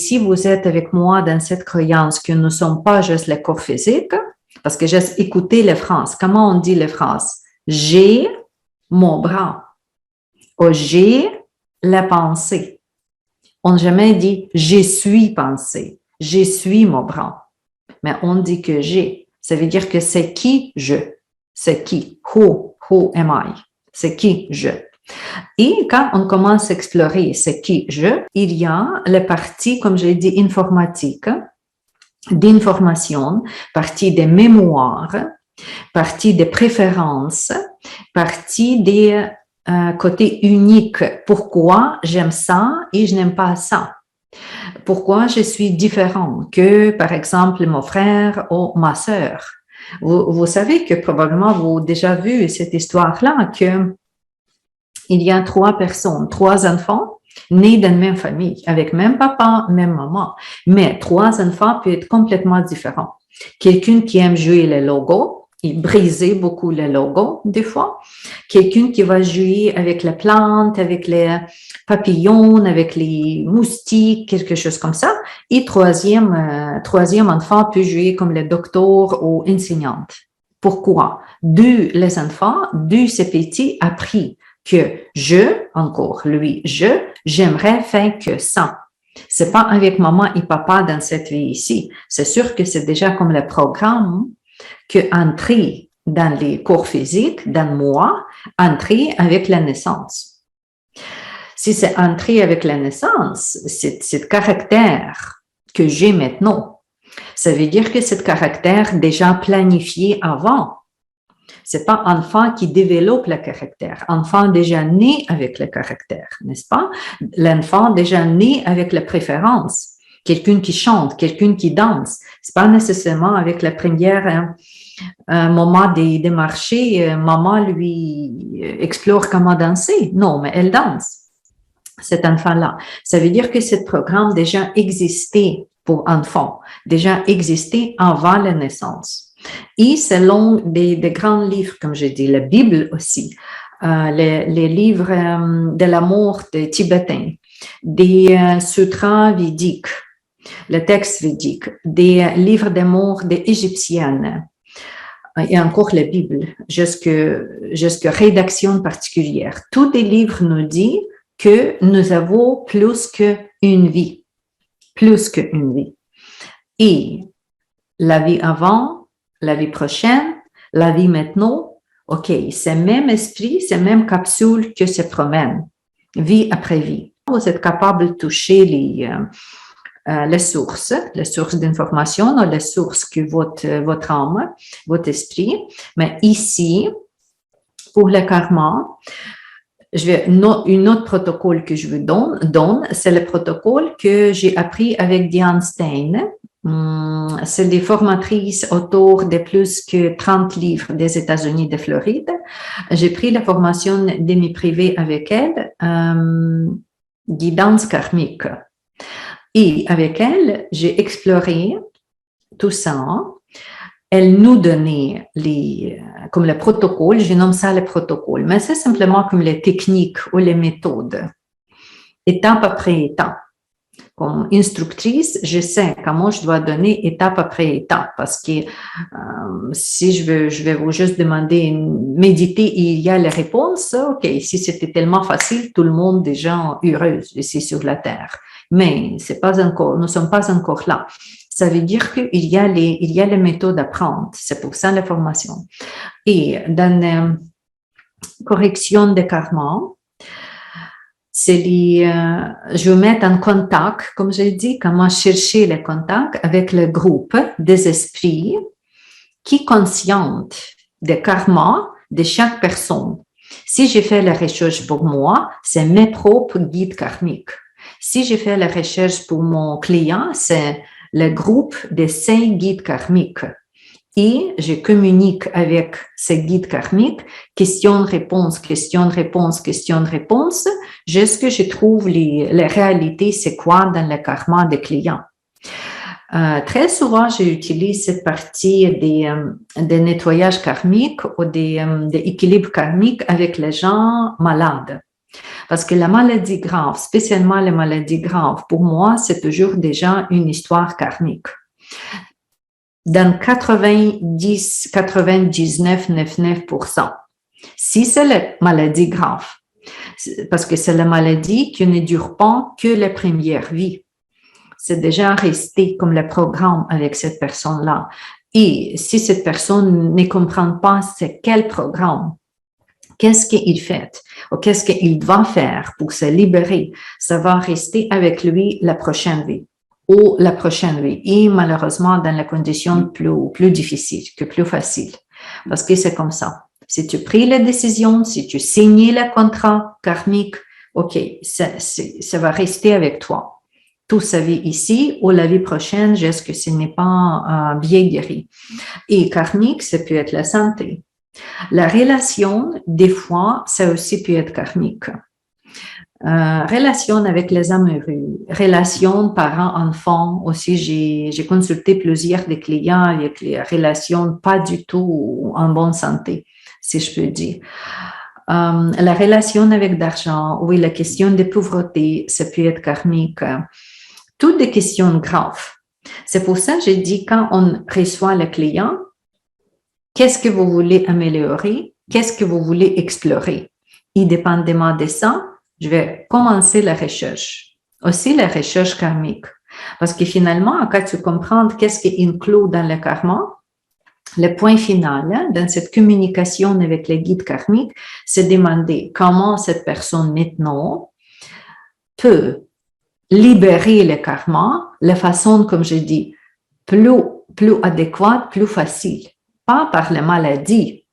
si vous êtes avec moi dans cette croyance que nous ne sommes pas juste le corps physique, parce que j'ai écouté les phrases. Comment on dit les phrases? J'ai mon bras. Ou j'ai la pensée. On n'a jamais dit je suis pensée. Je suis mon bras. Mais on dit que j'ai. Ça veut dire que c'est qui je. C'est qui. Who am I? C'est qui je. Et quand on commence à explorer c'est qui je, il y a la partie, comme j'ai dit, informatique, d'information, partie des mémoires, partie des préférences, partie des côtés uniques. Pourquoi j'aime ça et je n'aime pas ça? Pourquoi je suis différent que, par exemple, mon frère ou ma sœur? Vous savez que probablement vous avez déjà vu cette histoire-là, que il y a 3 personnes, 3 enfants nés dans la même famille, avec même papa, même maman. Mais 3 enfants peuvent être complètement différents. Quelqu'un qui aime jouer les logos, il brisait beaucoup les logos des fois. Quelqu'un qui va jouer avec les plantes, avec les papillons, avec les moustiques, quelque chose comme ça. Et troisième enfant peut jouer comme le docteur ou enseignante. Pourquoi? Les enfants, ces petits, appris que j'aimerais faire que ça. C'est pas avec maman et papa dans cette vie ici. C'est sûr que c'est déjà comme le programme que entrer dans les corps physiques, dans moi, entrer avec la naissance. Si c'est entrer avec la naissance, c'est ce caractère que j'ai maintenant. Ça veut dire que ce caractère déjà planifié avant. C'est pas enfant qui développe le caractère. Enfant déjà né avec le caractère, n'est-ce pas? L'enfant déjà né avec la préférence. Quelqu'un qui chante, quelqu'un qui danse. C'est pas nécessairement avec la première moment de marcher, maman lui explore comment danser. Non, mais elle danse. Cet enfant-là. Ça veut dire que ce programme déjà existait pour enfants, déjà existait avant la naissance. Et selon des grands livres, comme je dis, la Bible aussi, les livres de l'amour des Tibétains, des sutras védiques, le texte védique, des livres d'amour des Égyptiennes, et encore la Bible, jusqu'à rédaction particulière. Tous les livres nous disent que nous avons plus qu'une vie. Plus qu'une vie. Et la vie avant, la vie prochaine, la vie maintenant, OK, c'est le même esprit, c'est la même capsule que se promène, vie après vie. Vous êtes capable de toucher les sources d'information, les sources que votre âme, votre esprit. Mais ici, pour le karma, une autre protocole que je vous donne, c'est le protocole que j'ai appris avec Diane Stein. C'est des formatrices autour de plus que 30 livres des États-Unis de Floride. J'ai pris la formation demi-privée avec elle, guidance karmique. Et avec elle, j'ai exploré tout ça. Elle nous donnait comme le protocole, je nomme ça le protocole, mais c'est simplement comme les techniques ou les méthodes, étape après étape. Comme instructrice, je sais comment je dois donner étape après étape, parce que si je vais vous juste demander méditer et il y a les réponses, ok, si c'était tellement facile, tout le monde déjà heureux ici sur la terre. Mais c'est pas encore, nous sommes pas encore là. Ça veut dire qu'il y a les méthodes à prendre. C'est pour ça la formation. Et dans la correction de karma, je vais mettre en contact, comme j'ai dit, comment chercher le contact avec le groupe des esprits qui conscientent des karma de chaque personne. Si j'ai fait la recherche pour moi, c'est mes propres guides karmiques. Si j'ai fait la recherche pour mon client, c'est le groupe des 5 guides karmiques. Et je communique avec ces guides karmiques, question-réponse, question-réponse, question-réponse, jusqu'à ce que je trouve les réalités, c'est quoi dans le karma des clients. Très souvent, j'utilise cette partie des nettoyages karmiques ou des équilibres karmiques avec les gens malades. Parce que la maladie grave, spécialement les maladies graves, pour moi, c'est toujours déjà une histoire karmique. Dans 90, 99, 99%. Si c'est la maladie grave, parce que c'est la maladie qui ne dure pas que la première vie. C'est déjà resté comme le programme avec cette personne-là. Et si cette personne ne comprend pas c'est quel programme, qu'est-ce qu'il fait ou qu'est-ce qu'il doit faire pour se libérer, ça va rester avec lui la prochaine vie ou la prochaine vie. Et malheureusement, dans les conditions plus difficiles que plus faciles. Parce que c'est comme ça. Si tu pris la décision, si tu signes le contrat karmique, OK, ça va rester avec toi. Toute sa vie ici ou la vie prochaine, jusqu'à ce n'est pas bien guéri. Et karmique, ça peut être la santé. La relation, des fois, ça aussi peut être karmique. Relation avec les amoureux, relation parents-enfants aussi, j'ai consulté plusieurs des clients avec les relations pas du tout en bonne santé, si je peux dire. La relation avec l'argent, oui, la question de pauvreté, ça peut être karmique. Toutes des questions graves. C'est pour ça que j'ai dit quand on reçoit le client, qu'est-ce que vous voulez améliorer? Qu'est-ce que vous voulez explorer? Et dépendamment de ça, je vais commencer la recherche. Aussi la recherche karmique. Parce que finalement, quand tu comprends qu'est-ce qui inclut dans le karma, le point final dans cette communication avec les guides karmiques, c'est demander comment cette personne maintenant peut libérer le karma, la façon, comme je dis, plus adéquate, plus facile. Pas par la maladie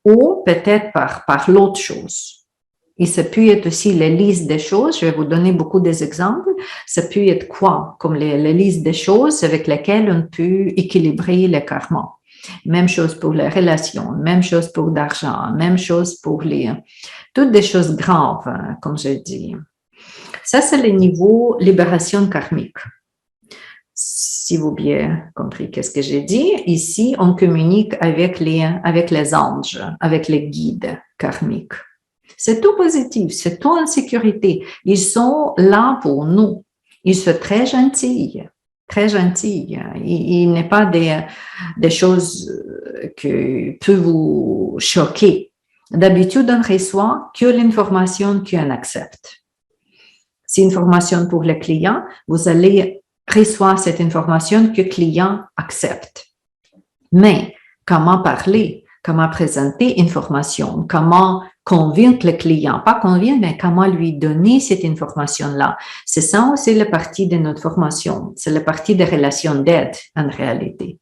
ou peut-être par l'autre chose. Et ça peut être aussi la liste des choses. Je vais vous donner beaucoup d'exemples. Ça peut être quoi? Comme la liste des choses avec lesquelles on peut équilibrer le karma. Même chose pour les relations, même chose pour l'argent, même chose pour toutes des choses graves, comme je dis. Ça, c'est le niveau libération karmique. Si vous bien compris qu'est-ce que j'ai dit, ici, on communique avec les anges, avec les guides karmiques. C'est tout positif, c'est tout en sécurité. Ils sont là pour nous. Ils sont très gentils, très gentils. Il n'est pas des choses qui peuvent vous choquer. D'habitude, on reçoit que l'information qu'on accepte. C'est une formation pour le client. Vous allez recevoir cette information que le client accepte. Mais comment parler, comment présenter l'information, comment convaincre le client, pas convaincre, mais comment lui donner cette information-là. C'est ça aussi la partie de notre formation. C'est la partie des relations d'aide en réalité.